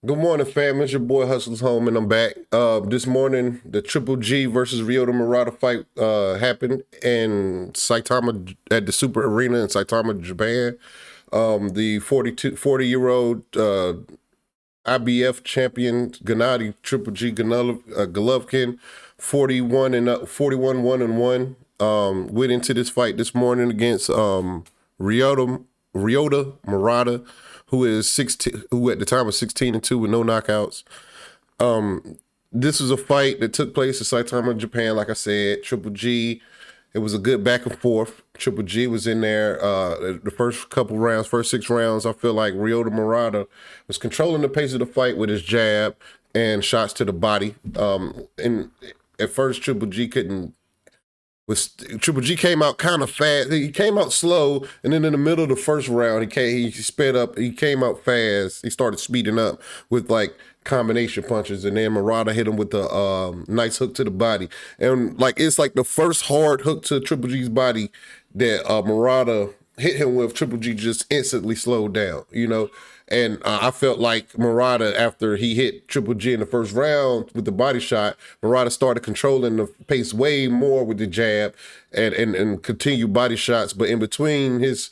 Good morning, fam. It's your boy Hustle's Home, and I'm back. This morning, the Triple G versus Ryoto Murata fight happened in Saitama at the Super Arena in Saitama, Japan. The 40-year-old IBF champion Gennady Triple G Golovkin, 41 1-1, went into this fight this morning against Ryoto Murata, who is 16, who at the time was 16-2 with no knockouts. This was a fight that took place in Saitama, Japan. Like I said, Triple G. It was a good back and forth. Triple G was in there the first couple rounds, first 6 rounds. I feel like Ryoto Murata was controlling the pace of the fight with his jab and shots to the body. And at first, Triple G came out kind of fast. He came out slow, and then in the middle of the first round, he sped up. He came out fast. He started speeding up with like combination punches, and then Murata hit him with the nice hook to the body. And like it's like the first hard hook to Triple G's body that Murata hit him with. Triple G just instantly slowed down, And I felt like Murata, after he hit Triple G in the first round with the body shot, Murata started controlling the pace way more with the jab and continued body shots. But in between his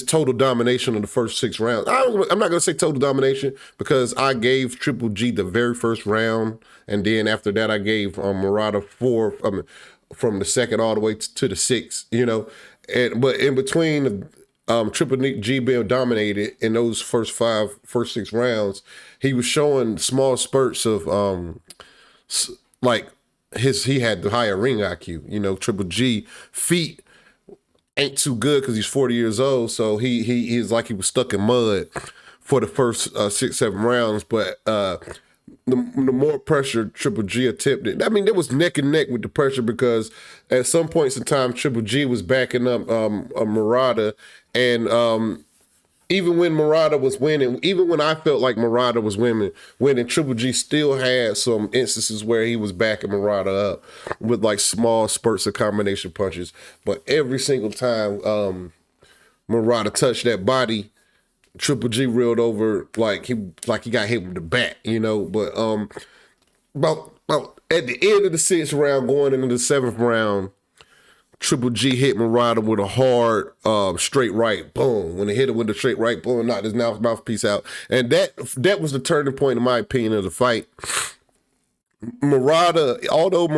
total domination of the first 6 rounds, I'm not going to say total domination because I gave Triple G the very first round. And then after that, I gave Murata four, from the second all the way to the sixth. But in between Triple G being dominated in those first 6 rounds, he was showing small spurts of like he had the higher ring IQ. Triple G feet ain't too good because he's 40 years old, so he is like he was stuck in mud for the first 6-7 rounds, but the more pressure Triple G attempted. I mean, there was neck and neck with the pressure because at some points in time, Triple G was backing up Murata. And even when Murata was winning, even when I felt like Murata was winning, Triple G still had some instances where he was backing Murata up with like small spurts of combination punches. But every single time Murata touched that body, Triple G reeled over like he got hit with the bat, But about at the end of the 6th round, going into the 7th round, Triple G hit Murata with a hard straight right, boom. When he hit him with the straight right, boom, knocked his mouthpiece out, and that was the turning point, in my opinion, of the fight. Although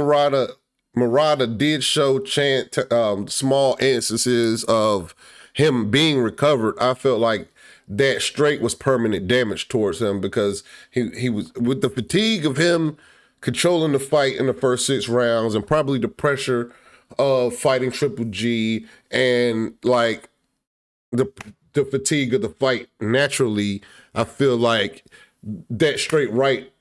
Murata did show small instances of him being recovered, I felt like that straight was permanent damage towards him because he was, with the fatigue of him controlling the fight in the first 6 rounds and probably the pressure of fighting Triple G and like the fatigue of the fight naturally. I feel like that straight right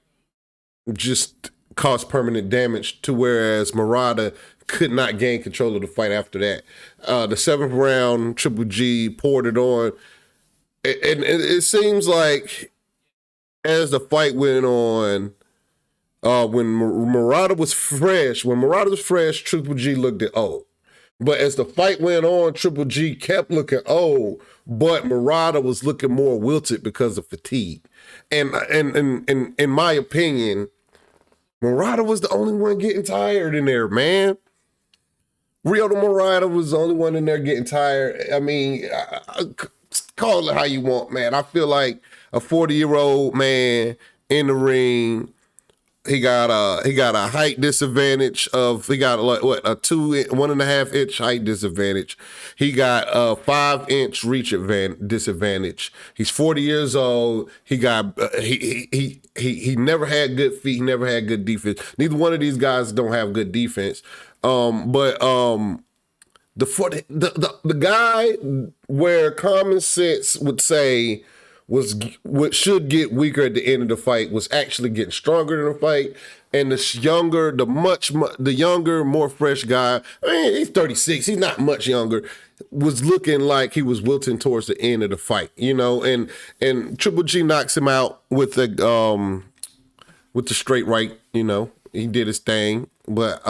just caused permanent damage to whereas Murata could not gain control of the fight after that. The 7th round, Triple G poured it on. And it seems like as the fight went on, when Murata was fresh, Triple G looked at old. But as the fight went on, Triple G kept looking old, but Murata was looking more wilted because of fatigue. And in my opinion, Murata was the only one getting tired in there, man. Ryoto Murata was the only one in there getting tired. I mean, call it how you want, man. I feel like a 40-year-old man in the ring. He got a height disadvantage of, he got like what, a 1.5 inch height disadvantage. He got a 5 inch reach disadvantage. He's 40 years old. He got he never had good feet. He never had good defense. Neither one of these guys don't have good defense. But the guy where common sense would say was what should get weaker at the end of the fight was actually getting stronger in the fight. And the younger, more fresh guy, I mean, he's 36, he's not much younger, was looking like he was wilting towards the end of the fight, and Triple G knocks him out with the straight right, he did his thing. But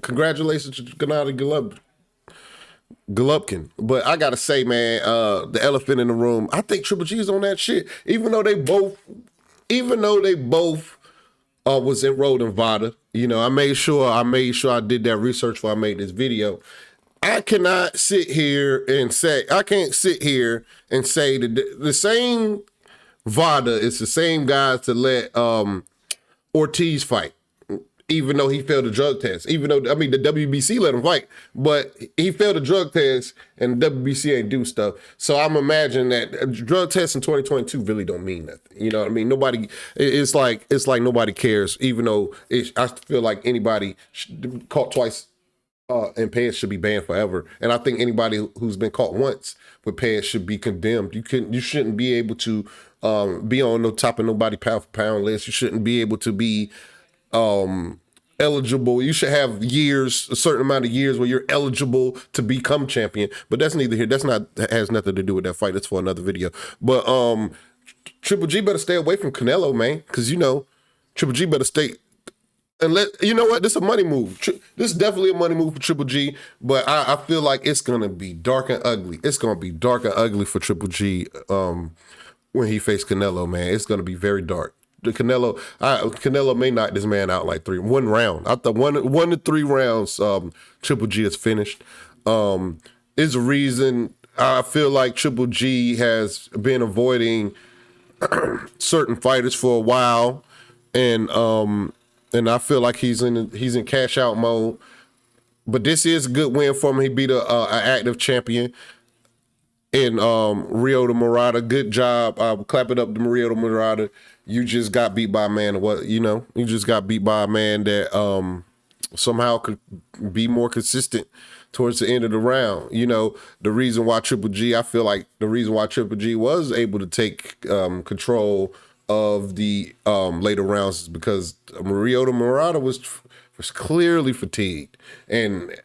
congratulations to Gennady Golovkin. But I gotta say, man, the elephant in the room, I think Triple G is on that shit. Even though they both even though they both was enrolled in VADA, you know, I made sure I did that research before I made this video. I cannot sit here and say that the same VADA is the same guys to let Ortiz fight, even though he failed the drug test. Even though, I mean, the WBC let him fight, but he failed the drug test and the WBC ain't do stuff. So I'm imagining that drug tests in 2022 really don't mean nothing. You know what I mean? Nobody, it's like nobody cares, even though I feel like anybody caught twice and pads should be banned forever. And I think anybody who's been caught once with pads should be condemned. You shouldn't be able to be on no top of nobody pound for pound list. You shouldn't be able to be eligible. You should have years, a certain amount of years where you're eligible to become champion. But that's neither here. That has nothing to do with that fight. That's for another video. But Triple G better stay away from Canelo, man, because you know Triple G better stay. And you know what? This is a money move. This is definitely a money move for Triple G, but I feel like it's gonna be dark and ugly. It's gonna be dark and ugly for Triple G when he faced Canelo, man. It's gonna be very dark. The Canelo may knock this man out like one round. I thought one to 3 rounds. Triple G is finished. Is a reason I feel like Triple G has been avoiding certain fighters for a while, and I feel like he's in cash out mode. But this is a good win for him. He beat an active champion in Ryoto Murata. Good job. Clap it up to Ryoto Murata. You just got beat by a man. You just got beat by a man that somehow could be more consistent towards the end of the round. You know, I feel like the reason why Triple G was able to take control of the later rounds is because Ryoto Murata was clearly fatigued, and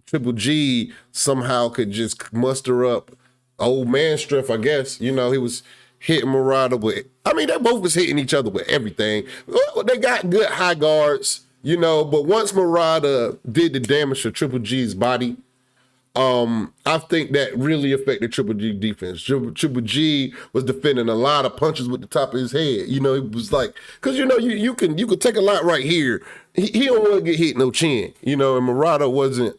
Triple G somehow could just muster up old man strength, I guess. You know, he was hitting Murata with, I mean, they both was hitting each other with everything. They got good high guards, you know, but once Murata did the damage to Triple G's body, I think that really affected Triple G defense. Triple G was defending a lot of punches with the top of his head. You know, it was like, because you know, you can take a lot right here. He don't want to get hit no chin. You know, and Murata wasn't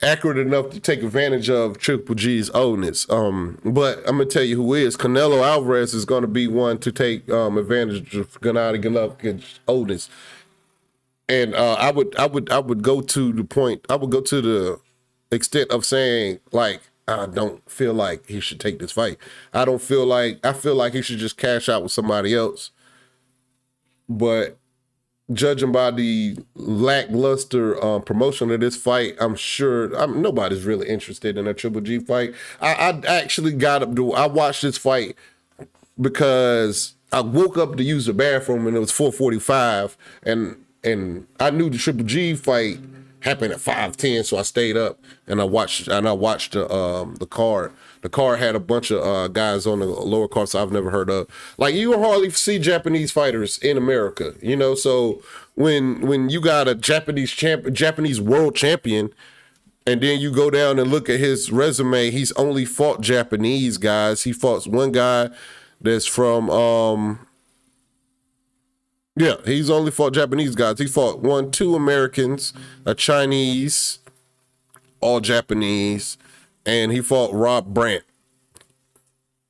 accurate enough to take advantage of Triple G's oldness. But I'm gonna tell you who is. Canelo Alvarez is gonna be one to take advantage of Gennady Golovkin's oldness. And I would go to the point. I would go to the extent of saying, like, I don't feel like he should take this fight. I feel like he should just cash out with somebody else. But judging by the lackluster promotion of this fight, I'm sure nobody's really interested in a Triple G fight. I actually I watched this fight because I woke up to use the bathroom and it was 4:45, and I knew the Triple G fight happened at 5:10, so I stayed up and I watched the card. The card had a bunch of guys on the lower cards I've never heard of. Like, you hardly see Japanese fighters in America, you know. So when you got a Japanese world champion, and then you go down and look at his resume, he's only fought Japanese guys. He fought one guy that's from he's only fought Japanese guys. He fought 2 Americans, a Chinese, all Japanese, and he fought Rob Brandt.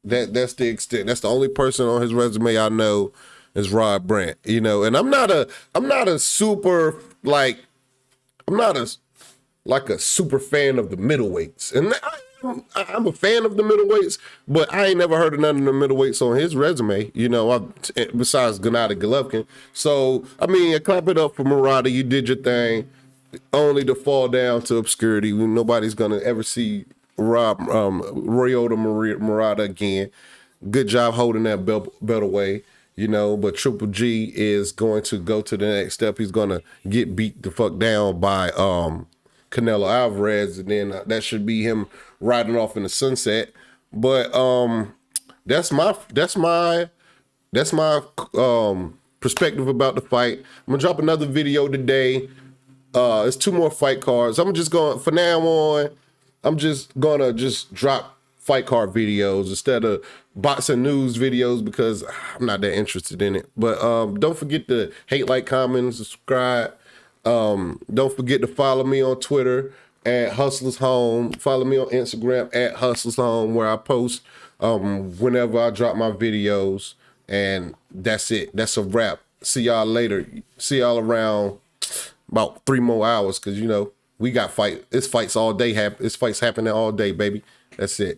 That's the extent. That's the only person on his resume I know is Rob Brandt. You know, and I'm not a super super fan of the middleweights, and I'm a fan of the middleweights, but I ain't never heard of none of the middleweights on his resume, you know, besides Gennady Golovkin. So, I mean, clap it up for Murata. You did your thing, only to fall down to obscurity. Nobody's going to ever see Ryoto Murata again. Good job holding that belt away, you know, but Triple G is going to go to the next step. He's going to get beat the fuck down by Canelo Alvarez, and then that should be him riding off in the sunset. But that's my perspective about the fight. I'm gonna drop another video today. It's 2 more fight cards. I'm just going, for now on, I'm just gonna drop fight card videos instead of boxing news videos because I'm not that interested in it. But don't forget to hate, like, comment, and subscribe. Don't forget to follow me on Twitter at Hustlers Home. Follow me on Instagram at Hustlers Home, where I post whenever I drop my videos. And that's it. That's a wrap. See y'all later. See y'all around about 3 more hours, because, you know, we got fight. It's fights all day. It's fights happening all day, baby. That's it.